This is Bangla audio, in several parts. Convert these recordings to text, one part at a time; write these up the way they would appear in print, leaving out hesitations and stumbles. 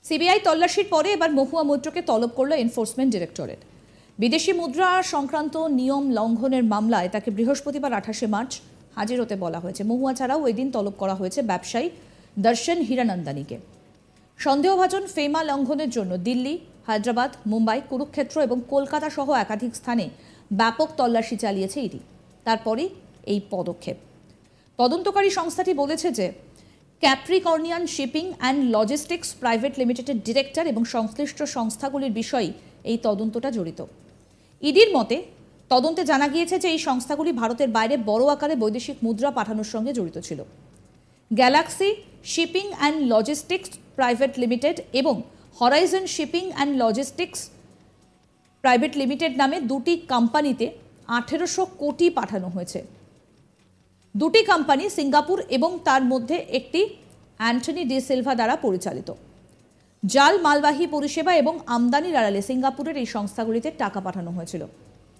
সিবিআই তল্লাশির পরে এবার মহুয়া মৈত্রকে তলব করল এনফোর্সমেন্ট ডিরেক্টরেট। বিদেশি মুদ্রা সংক্রান্ত নিয়ম লঙ্ঘনের মামলায় তাকে বৃহস্পতিবার 28 মার্চ হাজির হতে বলা হয়েছে। মহুয়া ছাড়াও ওই দিন তলব করা হয়েছে ব্যবসায়ী দর্শন হীরানন্দানীকে। সন্দেহভাজন ফেমা লঙ্ঘনের জন্য দিল্লি, হায়দ্রাবাদ, মুম্বাই, কুরুক্ষেত্র এবং কলকাতা সহ একাধিক স্থানে ব্যাপক তল্লাশি চালিয়েছে ইডি। তারপরই এই পদক্ষেপ। তদন্তকারী সংস্থাটি বলেছে যে ক্যাপ্রিকর্নিয়ান শিপিং অ্যান্ড লজিস্টিক্স প্রাইভেট লিমিটেডের ডিরেক্টর এবং সংশ্লিষ্ট সংস্থাগুলির বিষয়ে এই তদন্তটা জড়িত। ইডির মতে তদন্তে জানা গিয়েছে যে এই সংস্থাগুলি ভারতের বাইরে বড় আকারে বৈদেশিক মুদ্রা পাঠানোর সঙ্গে জড়িত ছিল। Galaxy shipping and logistics private limited এবং Horizon shipping and logistics private limited নামে দুটি কোম্পানিতে 1800 কোটি পাঠানো হয়েছে। দুটি কোম্পানি সিঙ্গাপুর এবং তার মধ্যে একটি অ্যান্টনি ডি সিলভা দ্বারা পরিচালিত। জাল মালবাহী পরিষেবা এবং আমদানির আড়ালে সিঙ্গাপুরের এই সংস্থাগুলিতে টাকা পাঠানো হয়েছিল।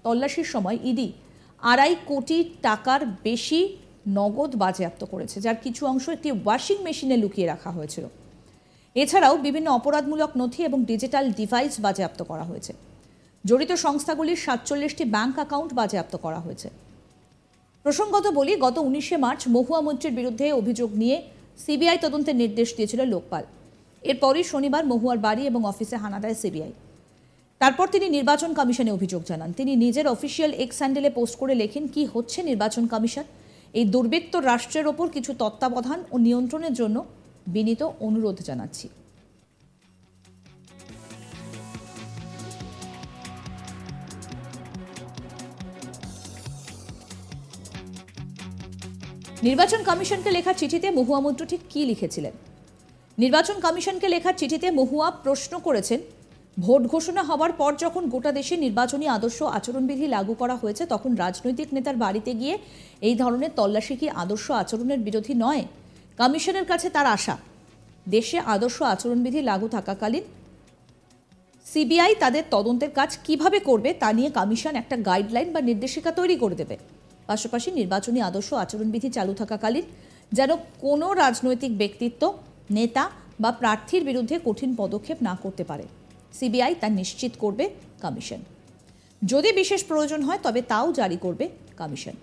তল্লাশির সময় ইডি 2.5 কোটি টাকার বেশি নগদ বাজেয়াপ্ত করেছে, যার কিছু অংশ একটি ওয়াশিং মেশিনে লুকিয়ে রাখা হয়েছিল। এছাড়াও বিভিন্ন অপরাধমূলক নথি এবং ডিজিটাল ডিভাইস বাজেয়াপ্ত করা হয়েছে। জড়িত সংস্থাগুলির 47টি ব্যাংক অ্যাকাউন্ট বাজেয়াপ্ত করা হয়েছে। প্রসঙ্গত বলি, গত 19 মার্চ মহুয়া মৈত্রের বিরুদ্ধে অভিযোগ নিয়ে সিবিআই তদন্তের নির্দেশ দিয়েছিল লোকপাল। এরপরই শনিবার মহুয়ার বাড়ি এবং অফিসে হানা দেয় সিবিআই। তারপর তিনি নির্বাচন কমিশনে অভিযোগ জানান। তিনি নিজের অফিসিয়াল এক্স হ্যান্ডেলে পোস্ট করে লেখেন, কি হচ্ছে নির্বাচন কমিশন, এই দুর্বৃত্ত রাষ্ট্রের ওপর কিছু তত্ত্বাবধান ও নিয়ন্ত্রণের জন্য বিনীত অনুরোধ জানাচ্ছি। নির্বাচন কমিশনকে লেখা চিঠিতে মহুয়া মৈত্র ঠিক কী লিখেছিলেন? নির্বাচন কমিশনকে লেখা চিঠিতে মহুয়া প্রশ্ন করেছেন, ভোট ঘোষণা হওয়ার পর যখন গোটা দেশে নির্বাচনী আদর্শ আচরণবিধি লাগু করা হয়েছে, তখন রাজনৈতিক নেতার বাড়িতে গিয়ে এই ধরনের তল্লাশি কি আদর্শ আচরণের বিরোধী নয়? কমিশনের কাছে তার আশা, দেশে আদর্শ আচরণবিধি লাগু থাকাকালীন সিবিআই তাদের তদন্তের কাজ কিভাবে করবে তা নিয়ে কমিশন একটা গাইডলাইন বা নির্দেশিকা তৈরি করে দেবে। পাশাপাশি নির্বাচনী আদর্শ আচরণবিধি চালু থাকাকালীন যেন কোনো রাজনৈতিক ব্যক্তিত্ব, নেতা বা প্রার্থীর বিরুদ্ধে কঠিন পদক্ষেপ না করতে পারে, সিবিআই তা নিশ্চিত করবে কমিশন। যদি বিশেষ প্রয়োজন হয় তবে তাও জারি করবে কমিশন।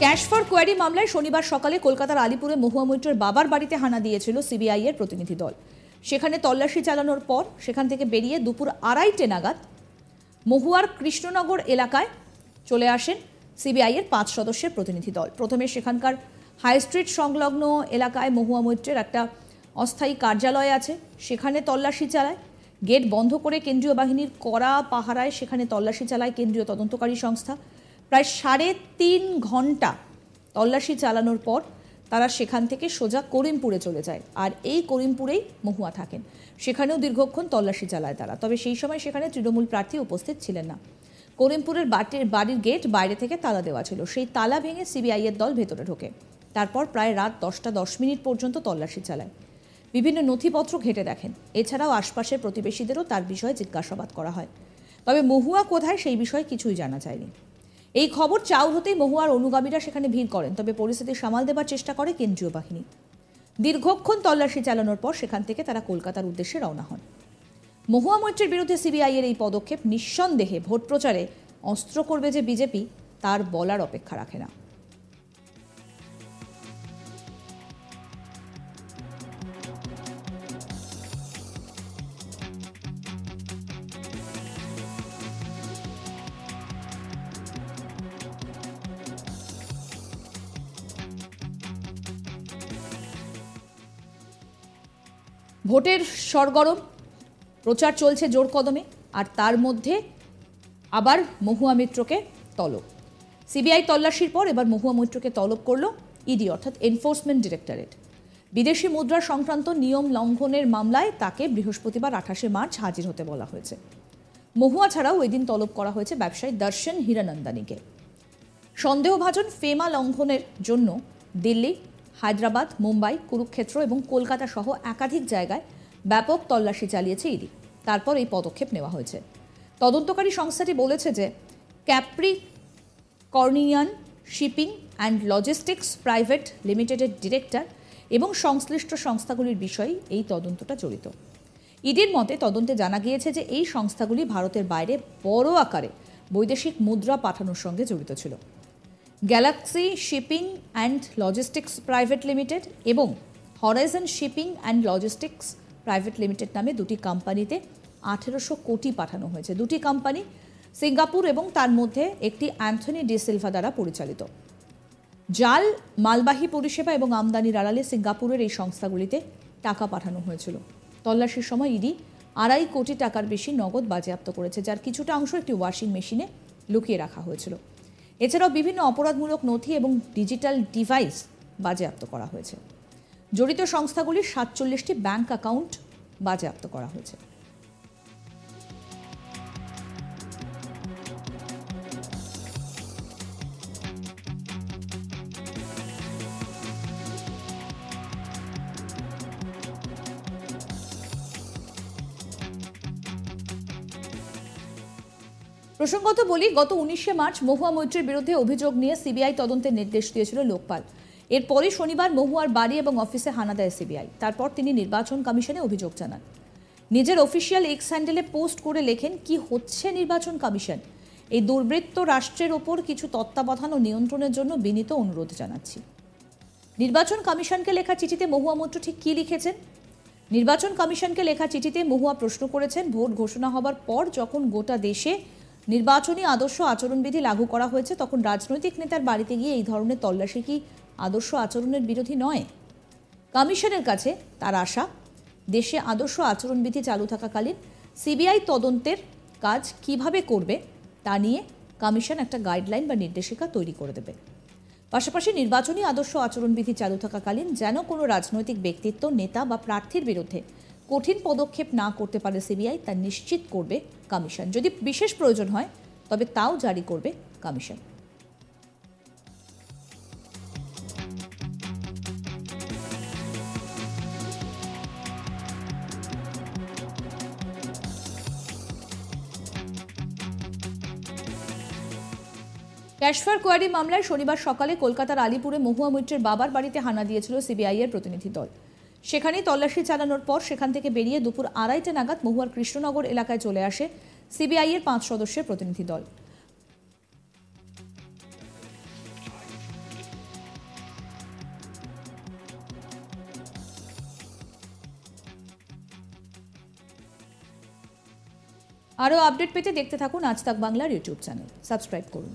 ক্যাশ ফর কোয়ারি মামলায় শনিবার সকালে কলকাতার আলিপুরে মহুয়া মৈত্রের বাবার বাড়িতে হানা দিয়েছিল সিবিআই এর প্রতিনিধি দল। সেখানে তল্লাশি চালানোর পর সেখান থেকে বেরিয়ে দুপুর 2:30 নাগাদ মহুয়ার কৃষ্ণনগর এলাকায় চলে আসেন সিবিআই এর 5 সদস্যের প্রতিনিধি দল। প্রথমে সেখানকার হাই স্ট্রিট সংলগ্ন এলাকায় মহুয়া মৈত্রের একটা অস্থায়ী কার্যালয় আছে, সেখানে তল্লাশি চালায়। গেট বন্ধ করে কেন্দ্রীয় বাহিনীর কড়া পাহারায় সেখানে তল্লাশি চালায় কেন্দ্রীয় তদন্তকারী সংস্থা। প্রায় 3.5 ঘন্টা তল্লাশি চালানোর পর তারা সেখান থেকে সোজা করিমপুরে চলে যায়, আর এই করিমপুরেই মহুয়া থাকেন। সেখানেও দীর্ঘক্ষণ তল্লাশি চালায় তারা, তবে সেই সময় সেখানে তৃণমূল প্রার্থী উপস্থিত ছিলেন না। করিমপুরের বাড়ির গেট বাইরে থেকে তালা দেওয়া ছিল, সেই তালা ভেঙে সিবিআই এর দল ভেতরে ঢোকে। তারপর প্রায় রাত 10:10 পর্যন্ত তল্লাশি চালায়, বিভিন্ন নথিপত্র ঘেঁটে দেখেন। এছাড়াও আশপাশের প্রতিবেশীদেরও তার বিষয়ে জিজ্ঞাসাবাদ করা হয়, তবে মহুয়া কোথায় সেই বিষয়ে কিছুই জানা যায়নি। এই খবর চাউর হতেই মহুয়ার অনুগামীরা সেখানে ভিড় করেন, তবে পরিস্থিতি সামাল দেবার চেষ্টা করে কেন্দ্রীয় বাহিনী। দীর্ঘক্ষণ তল্লাশি চালানোর পর সেখান থেকে তারা কলকাতার উদ্দেশ্যে রওনা হন। মহুয়া মৈত্রের বিরুদ্ধে সিবিআই এর এই পদক্ষেপ নিঃসন্দেহে ভোট প্রচারে অস্ত্র করবে যে বিজেপি, তার বলার অপেক্ষা রাখে না। ভোটের সরগরম, প্রচার চলছে জোর কদমে, আর তার মধ্যে আবার মহুয়া মৈত্রকে তলব। সিবিআই তল্লাশির পর এবার মহুয়া মৈত্রকে তলব করল ইডি অর্থাৎ এনফোর্সমেন্ট ডিরেক্টরেট। বিদেশি মুদ্রা সংক্রান্ত নিয়ম লঙ্ঘনের মামলায় তাকে বৃহস্পতিবার 28 মার্চ হাজির হতে বলা হয়েছে। মহুয়া ছাড়াও ওই দিন তলব করা হয়েছে ব্যবসায়ী দর্শন হীরানন্দানীকে। সন্দেহভাজন ফেমা লঙ্ঘনের জন্য দিল্লি, হায়দ্রাবাদ, মুম্বাই, কুরুক্ষেত্র এবং কলকাতা সহ একাধিক জায়গায় ব্যাপক তল্লাশি চালিয়েছে ইডি। তারপর এই পদক্ষেপ নেওয়া হয়েছে। তদন্তকারী সংস্থাটি বলেছে যে ক্যাপ্রিকর্নিয়ান শিপিং অ্যান্ড লজিস্টিক্স প্রাইভেট লিমিটেডের ডিরেক্টর এবং সংশ্লিষ্ট সংস্থাগুলির বিষয়ে এই তদন্তটা জড়িত। ইডির মতে তদন্তে জানা গিয়েছে যে এই সংস্থাগুলি ভারতের বাইরে বড় আকারে বৈদেশিক মুদ্রা পাঠানোর সঙ্গে জড়িত ছিল। Galaxy shipping and logistics private limited এবং Horizon shipping and logistics private limited নামে দুটি কোম্পানিতে 1800 কোটি পাঠানো হয়েছে। দুটি কোম্পানি সিঙ্গাপুর এবং তার মধ্যে একটি অ্যান্থনি ডি সিলভা দ্বারা পরিচালিত। জাল মালবাহী পরিষেবা এবং আমদানির আড়ালে সিঙ্গাপুরের এই সংস্থাগুলিতে টাকা পাঠানো হয়েছিল। তল্লাশির সময় ইডি 2.5 কোটি টাকার বেশি নগদ বাজেয়াপ্ত করেছে, যার কিছুটা অংশ একটি ওয়াশিং মেশিনে লুকিয়ে রাখা হয়েছিল। এছাড়াও বিভিন্ন অপরাধমূলক নথি এবং ডিজিটাল ডিভাইস বাজেয়াপ্ত করা হয়েছে। জড়িত সংস্থাগুলির 47টি ব্যাংক অ্যাকাউন্ট বাজেয়াপ্ত করা হয়েছে। প্রসঙ্গত বলি, গত 19শে মার্চ মহুয়া মৈত্রের বিরুদ্ধে অভিযোগ নিয়ে সিবিআই তদন্তের নির্দেশ দিয়েছিল লোকপাল। এরপরই শনিবার মহুয়ার বাড়ি এবং অফিসে হানা দেয় সিবিআই। তারপর তিনি নির্বাচন কমিশনে অভিযোগ জানান। নিজের অফিসিয়াল এক্স হ্যান্ডেলে পোস্ট করে লেখেন, কি হচ্ছে নির্বাচন কমিশন, এই দুর্বৃত্ত রাষ্ট্রের ওপর কিছু তত্ত্বাবধান ও নিয়ন্ত্রণের জন্য বিনীত অনুরোধ জানাচ্ছি। নির্বাচন কমিশনকে লেখা চিঠিতে মহুয়া মৈত্র ঠিক কী লিখেছেন? নির্বাচন কমিশনকে লেখা চিঠিতে মহুয়া প্রশ্ন করেছেন, ভোট ঘোষণা হবার পর যখন গোটা দেশে নির্বাচনী আদর্শ আচরণবিধি লাগু করা হয়েছে, তখন রাজনৈতিক নেতার বাড়িতে গিয়ে এই ধরনের তল্লাশি কি আদর্শ আচরণের বিরোধী নয়? কমিশনের কাছে তার আশা, দেশে আদর্শ আচরণবিধি চালু থাকাকালীন সিবিআই তদন্তের কাজ কিভাবে করবে তা নিয়ে কমিশন একটা গাইডলাইন বা নির্দেশিকা তৈরি করে দেবে। পাশাপাশি নির্বাচনী আদর্শ আচরণবিধি চালু থাকাকালীন যেন কোনো রাজনৈতিক ব্যক্তিত্ব, নেতা বা প্রার্থীর বিরুদ্ধে কঠিন পদক্ষেপ না করতে পারে সিবিআই, তা নিশ্চিত করবে কমিশন। যদি বিশেষ প্রয়োজন হয় তবে তাও জারি করবে কমিশন। ক্যাশফার কোয়ারি মামলায় শনিবার সকালে কলকাতার আলিপুরে মহুয়া মৈত্রের বাবার বাড়িতে হানা দিয়েছিল সিবিআই এর প্রতিনিধি দল। সেখানেই তল্লাশি চালানোর পর সেখান থেকে বেরিয়ে দুপুর 2:30 নাগাদ মহুয়ার কৃষ্ণনগর এলাকায় চলে আসে সিবিআই এর 5 সদস্যের প্রতিনিধি দল। আরও আপডেট পেতে দেখতে থাকুন আজ তাক বাংলার ইউটিউব চ্যানেল। সাবস্ক্রাইব করুন।